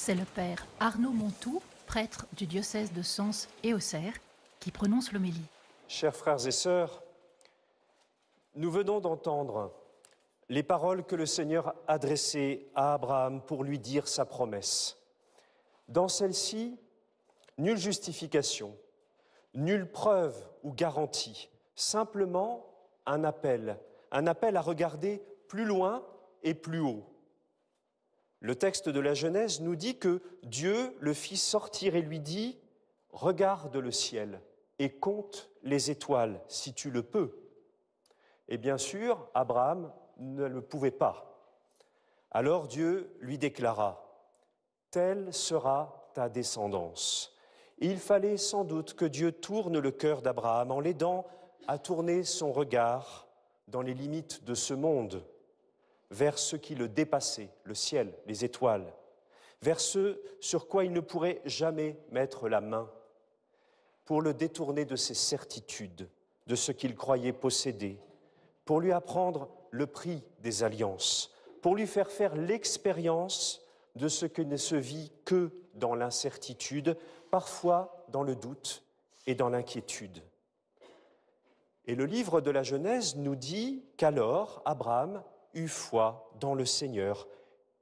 C'est le père Arnaud Montou, prêtre du diocèse de Sens et Auxerre, qui prononce l'homélie. Chers frères et sœurs, nous venons d'entendre les paroles que le Seigneur adressait à Abraham pour lui dire sa promesse. Dans celle-ci, nulle justification, nulle preuve ou garantie, simplement un appel à regarder plus loin et plus haut. Le texte de la Genèse nous dit que Dieu le fit sortir et lui dit « Regarde le ciel et compte les étoiles si tu le peux ». Et bien sûr, Abraham ne le pouvait pas. Alors Dieu lui déclara « Telle sera ta descendance ». Il fallait sans doute que Dieu tourne le cœur d'Abraham en l'aidant à tourner son regard dans les limites de ce monde, vers ce qui le dépassait, le ciel, les étoiles, vers ce sur quoi il ne pourrait jamais mettre la main, pour le détourner de ses certitudes, de ce qu'il croyait posséder, pour lui apprendre le prix des alliances, pour lui faire l'expérience de ce que ne se vit que dans l'incertitude, parfois dans le doute et dans l'inquiétude. Et le livre de la Genèse nous dit qu'alors Abraham eut foi dans le Seigneur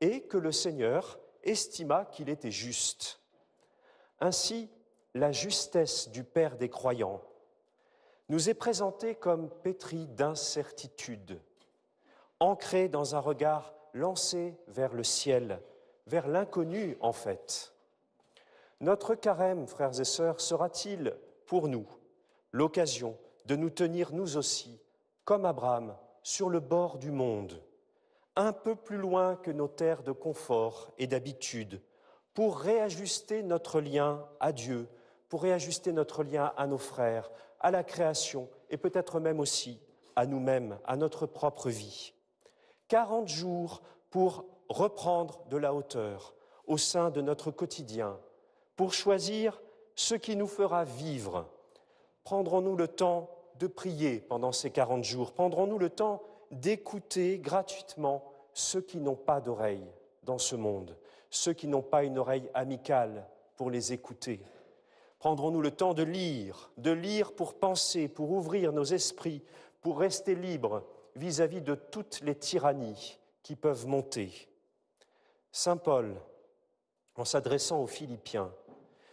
et que le Seigneur estima qu'il était juste. Ainsi, la justesse du Père des croyants nous est présentée comme pétrie d'incertitude, ancrée dans un regard lancé vers le ciel, vers l'inconnu en fait. Notre carême, frères et sœurs, sera-t-il pour nous l'occasion de nous tenir nous aussi, comme Abraham, sur le bord du monde, un peu plus loin que nos terres de confort et d'habitude, pour réajuster notre lien à Dieu, pour réajuster notre lien à nos frères, à la création et peut-être même aussi à nous-mêmes, à notre propre vie. 40 jours pour reprendre de la hauteur au sein de notre quotidien, pour choisir ce qui nous fera vivre. Prendrons-nous le temps de prier pendant ces 40 jours? Prendrons-nous le temps d'écouter gratuitement ceux qui n'ont pas d'oreille dans ce monde, ceux qui n'ont pas une oreille amicale pour les écouter? Prendrons-nous le temps de lire pour penser, pour ouvrir nos esprits, pour rester libres vis-à-vis de toutes les tyrannies qui peuvent monter? Saint Paul, en s'adressant aux Philippiens,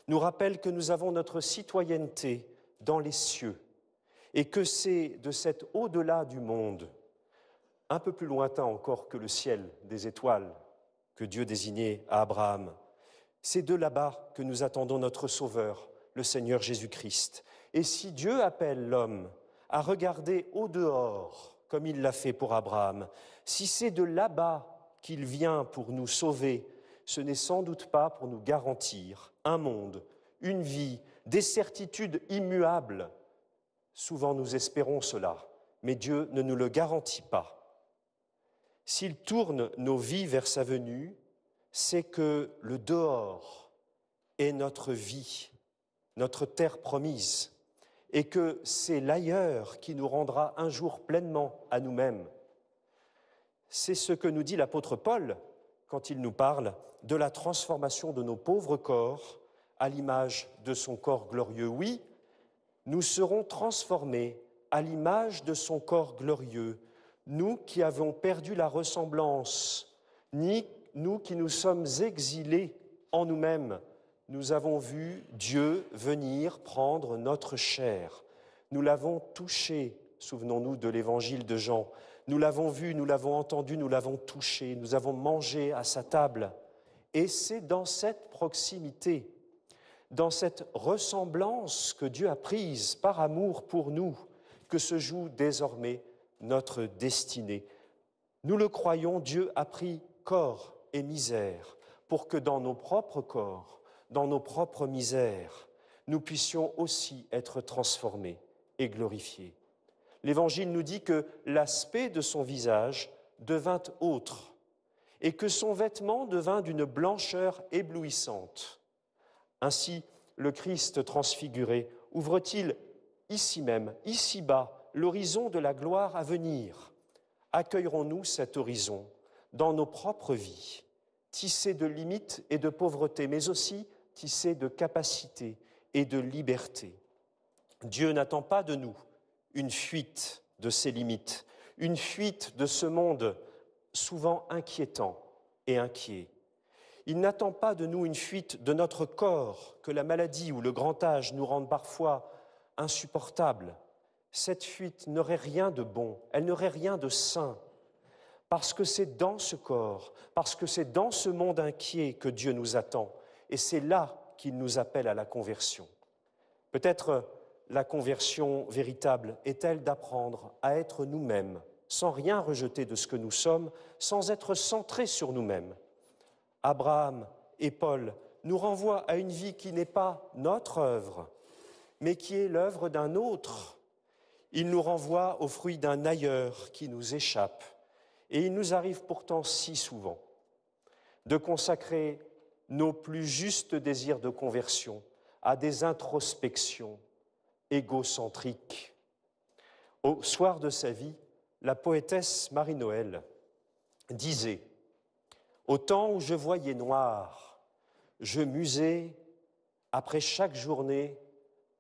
nous rappelle que nous avons notre citoyenneté dans les cieux et que c'est de cet au-delà du monde, un peu plus lointain encore que le ciel des étoiles que Dieu désignait à Abraham, c'est de là-bas que nous attendons notre Sauveur, le Seigneur Jésus-Christ. Et si Dieu appelle l'homme à regarder au dehors, comme il l'a fait pour Abraham, si c'est de là-bas qu'il vient pour nous sauver, ce n'est sans doute pas pour nous garantir un monde, une vie, des certitudes immuables. Souvent nous espérons cela, mais Dieu ne nous le garantit pas. S'il tourne nos vies vers sa venue, c'est que le dehors est notre vie, notre terre promise, et que c'est l'ailleurs qui nous rendra un jour pleinement à nous-mêmes. C'est ce que nous dit l'apôtre Paul quand il nous parle de la transformation de nos pauvres corps à l'image de son corps glorieux. Oui, nous serons transformés à l'image de son corps glorieux, nous qui avons perdu la ressemblance, ni nous qui nous sommes exilés en nous-mêmes. Nous avons vu Dieu venir prendre notre chair. Nous l'avons touché, souvenons-nous de l'évangile de Jean. Nous l'avons vu, nous l'avons entendu, nous l'avons touché, nous avons mangé à sa table. Et c'est dans cette proximité, dans cette ressemblance que Dieu a prise par amour pour nous, que se joue désormais notre destinée. Nous le croyons, Dieu a pris corps et misère pour que dans nos propres corps, dans nos propres misères, nous puissions aussi être transformés et glorifiés. L'Évangile nous dit que l'aspect de son visage devint autre et que son vêtement devint d'une blancheur éblouissante. Ainsi, le Christ transfiguré ouvre-t-il ici même, ici-bas, l'horizon de la gloire à venir? Accueillerons-nous cet horizon dans nos propres vies? tissé de limites et de pauvreté, mais aussi tissé de capacité et de liberté. Dieu n'attend pas de nous une fuite de ses limites, une fuite de ce monde souvent inquiétant et inquiet. Il n'attend pas de nous une fuite de notre corps, que la maladie ou le grand âge nous rendent parfois insupportables. Cette fuite n'aurait rien de bon, elle n'aurait rien de sain, parce que c'est dans ce corps, parce que c'est dans ce monde inquiet que Dieu nous attend, et c'est là qu'il nous appelle à la conversion. Peut-être la conversion véritable est-elle d'apprendre à être nous-mêmes, sans rien rejeter de ce que nous sommes, sans être centrés sur nous-mêmes. Abraham et Paul nous renvoient à une vie qui n'est pas notre œuvre, mais qui est l'œuvre d'un autre. Ils nous renvoient au fruit d'un ailleurs qui nous échappe. Et il nous arrive pourtant si souvent de consacrer nos plus justes désirs de conversion à des introspections égocentriques. Au soir de sa vie, la poétesse Marie-Noël disait « Au temps où je voyais noir, je musais, après chaque journée,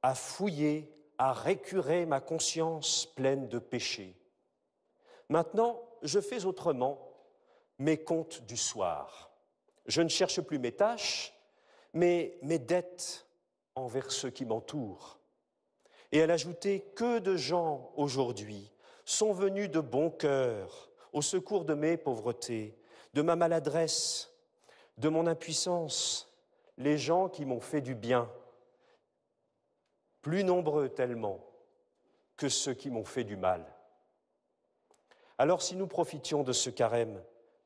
à fouiller, à récurer ma conscience pleine de péchés. Maintenant, je fais autrement mes comptes du soir. Je ne cherche plus mes tâches, mais mes dettes envers ceux qui m'entourent. » Et elle ajoutait « Que de gens aujourd'hui sont venus de bon cœur au secours de mes pauvretés, de ma maladresse, de mon impuissance, les gens qui m'ont fait du bien, plus nombreux tellement que ceux qui m'ont fait du mal. » Alors si nous profitions de ce carême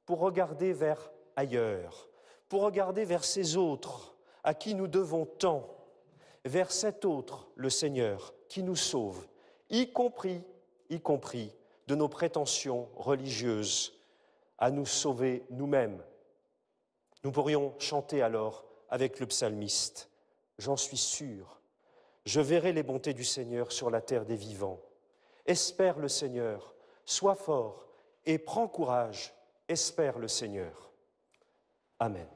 pour regarder vers ailleurs, pour regarder vers ces autres à qui nous devons tant, vers cet autre, le Seigneur, qui nous sauve, y compris de nos prétentions religieuses, à nous sauver nous-mêmes. Nous pourrions chanter alors avec le psalmiste « J'en suis sûr, je verrai les bontés du Seigneur sur la terre des vivants. Espère le Seigneur, sois fort et prends courage, espère le Seigneur. » Amen.